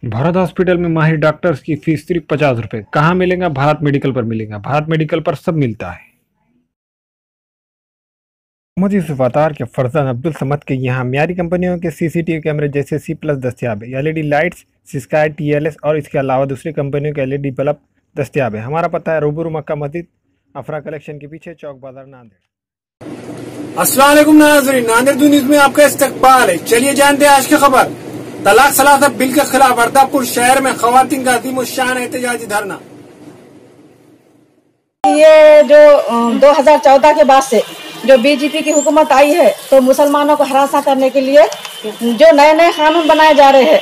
Bharat hospital में माहिर doctors की फीस सिर्फ 50 रुपए। कहाँ मिलेगा? भारत मेडिकल पर मिलेगा। भारत मेडिकल पर सब मिलता है। मोहम्मद यूसुफ अतार के फरजान अब्दुल समद के यहाँ मियारी कंपनियों के सीसीटीवी कैमरे जैसे C+ दस्तियाब है। एलईडी लाइट्स, सिस्काई, TLS और इसके अलावा दूसरी कंपनियों के एलईडी बल्ब दस्तियाब है। हमारा पता है रूबरू मक्का मस्जिद, अफरा कलेक्शन के पीछे, चौक बाजार, नांदेड़। अस्सलाम वालेकुम नाज़रीन, नांदेड़ न्यूज में आपका इस्तकबाल है। चलिए जानते हैं आज की खबर। तलाक सलासा बिल के खिलाफ अर्दापुर शहर में खवातीन का अज़ीमुश्शान एहतजाजी धरना। ये जो 2014 के बाद से जो बीजेपी की हुकूमत आई है, तो मुसलमानों को हरासा करने के लिए जो नए नए कानून बनाए जा रहे हैं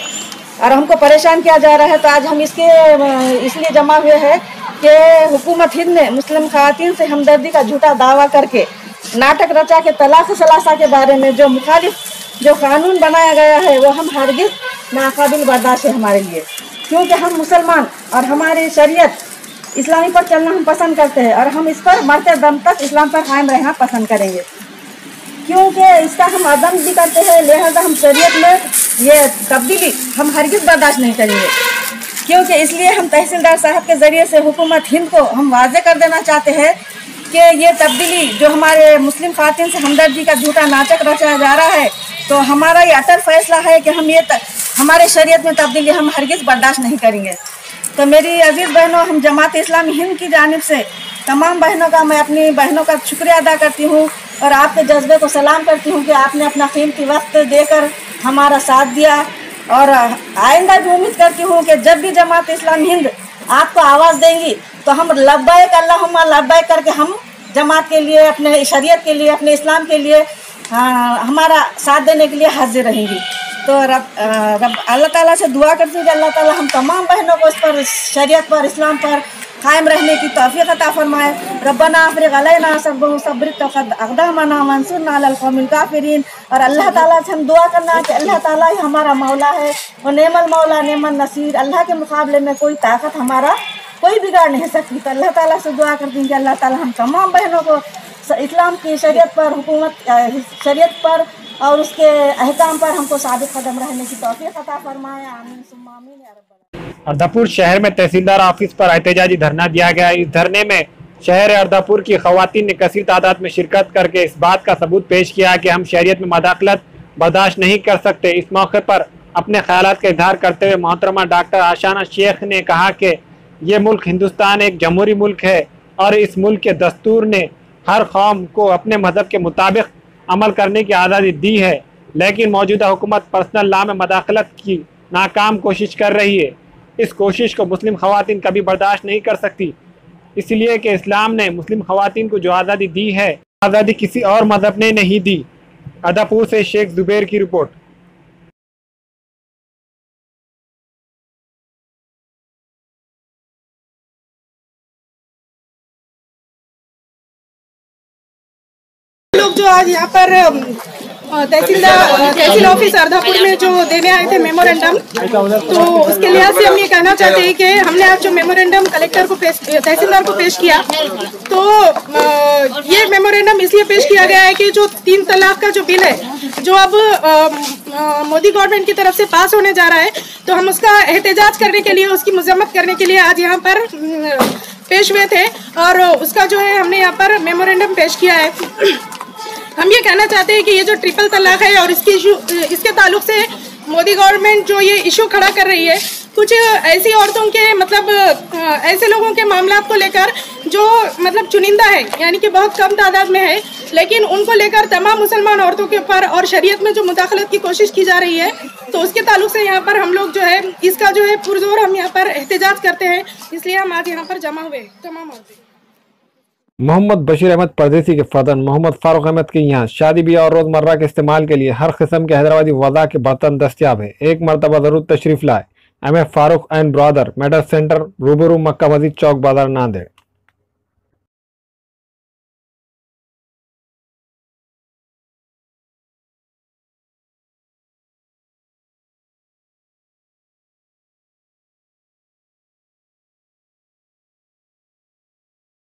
और हमको परेशान किया जा रहा है, तो आज हम इसलिए जमा हुए हैं कि हुकूमत हिंद ने मुस्लिम खवातीन से हमदर्दी का झूठा दावा करके नाटक रचा के तलाक सलासा के बारे में जो मुखालिफ जो कानून बनाया गया है, वो हम हरगिज़ नाकाबिल बर्दाश्त है हमारे लिए। क्योंकि हम मुसलमान और हमारी शरीयत इस्लामी पर चलना हम पसंद करते हैं और हम इस पर मरते दम तक इस्लाम पर कायम रहना पसंद करेंगे। क्योंकि इसका हम अदम भी करते हैं, लिहाजा हम शरीयत में ये तब्दीली हम हरगिज़ बर्दाश्त नहीं करेंगे। क्योंकि इसलिए हम तहसीलदार साहब के ज़रिए से हुकूमत हिंद को हम वाज़े कर देना चाहते हैं कि ये तब्दीली जो हमारे मुस्लिम खातिन से हमदर्दी का झूठा नाटक रचाया जा रहा है, तो हमारा ये अटल फैसला है कि हम हमारे शरीयत में तब्दीली हम हरगिज़ बर्दाश्त नहीं करेंगे। तो मेरी अजीज़ बहनों, हम जमात इस्लामी हिंद की जानिब से तमाम बहनों का, मैं अपनी बहनों का शुक्रिया अदा करती हूँ और आपके जज्बे को सलाम करती हूँ कि आपने अपना कीमती वक्त देकर हमारा साथ दिया। और आइंदा भी उम्मीद करती हूँ कि जब भी जमात इस्लामी हिंद आपको आवाज़ देंगी, तो हम लब्बैक अल्लाहुम्मा लब्बैक करके हम जमात के लिए, अपने शरीयत के लिए, अपने इस्लाम के लिए हमारा साथ देने के लिए हाजिर रहेंगी। तो अल्लाह ताला से दुआ करती हूँ कि अल्लाह ताला हम तमाम बहनों को इस पर, शरीयत पर, इस्लाम पर कायम रहने की तौफीक अता फरमाए। रब्बना अफ़रिग़ अलैना सब्रन अक़दामना वंसुरना अलल क़ौमिल काफ़िरीन। और अल्लाह ताला से हम दुआ करना कि अल्लाह ताला ही हमारा मौला है, और नेमल मौला नेमल नसीर। अल्लाह के मुकाबले में कोई ताकत हमारा कोई बिगाड़ नहीं सकती। तो अल्लाह ताला से दुआ करती हूँ कि अल्लाह ताला हम तमाम बहनों को इस्लाम की शरीयत पर, हुकूमत शरीयत पर और उसके अहकाम पर हमको साबित कदम रहने की तौफीक अता फरमाए। आमीन सुम्मा आमीन या रब्बल। अर्दापुर शहर में तहसीलदार ऑफिस पर एहतजाजी धरना दिया गया। इस धरने में शहर अर्दापुर की खवातीन ने कसीर तादाद में शिरकत करके इस बात का सबूत पेश किया कि हम शरीयत में मदाखलत बर्दाश्त नहीं कर सकते। इस मौके पर अपने ख्यालात का इजहार करते हुए मोहतरमा डॉक्टर आशाना शेख ने कहा कि ये मुल्क हिंदुस्तान एक जमहूरी मुल्क है और इस मुल्क के दस्तूर ने हर कौम को अपने मजहब के मुताबिक अमल करने की आज़ादी दी है, लेकिन मौजूदा हुकूमत पर्सनल लॉ में मदाखलत की नाकाम कोशिश कर रही है। इस कोशिश को मुस्लिम खवातीन कभी बर्दाश्त नहीं कर सकती, इसलिए कि इस्लाम ने मुस्लिम खवातीन को जो आज़ादी दी है, आज़ादी किसी और मजहब ने नहीं दी। अर्दापुर से शेख जुबैर की रिपोर्ट। लोग जो आज यहाँ पर तहसील ऑफिस अर्दापुर में जो देने आए थे मेमोरेंडम, तो उसके लिहाज से हम ये कहना चाहते हैं कि हमने आज जो मेमोरेंडम कलेक्टर को तहसीलदार को पेश किया, तो ये मेमोरेंडम इसलिए पेश किया गया है कि जो 3 तलाक का जो बिल है, जो अब मोदी गवर्नमेंट की तरफ से पास होने जा रहा है, तो हम उसका एहतजाज करने के लिए, उसकी मजम्मत करने के लिए आज यहाँ पर पेश हुए थे और उसका जो है हमने यहाँ पर मेमोरेंडम पेश किया है। हम ये कहना चाहते हैं कि ये जो ट्रिपल तलाक है और इसके ताल्लुक से मोदी गवर्नमेंट जो ये इशू खड़ा कर रही है, कुछ ऐसी औरतों के, मतलब ऐसे लोगों के मामला को लेकर जो मतलब चुनिंदा है, यानी कि बहुत कम तादाद में है, लेकिन उनको लेकर तमाम मुसलमान औरतों के ऊपर और शरीयत में जो मुदाखलत की कोशिश की जा रही है, तो उसके ताल्लुक से यहाँ पर हम लोग जो है इसका जो है पुरजोर हम यहाँ पर एहतजाज करते हैं, इसलिए हम आज यहाँ पर जमा हुए तमाम औरतें। मोहम्मद बशीर अहमद परदेसी के फर्जंद मोहम्मद फारूक अहमद के यहाँ शादी ब्याह और रोजमर्रा के इस्तेमाल के लिए हर किस्म के हैदराबादी वज़ा के बर्तन दस्तियाब है। एक मरतबा जरूर तशरीफ लाए। M Farooq and brother medal centre, रूबरू मक्का मस्जिद, चौक बाजार, नांदेड़।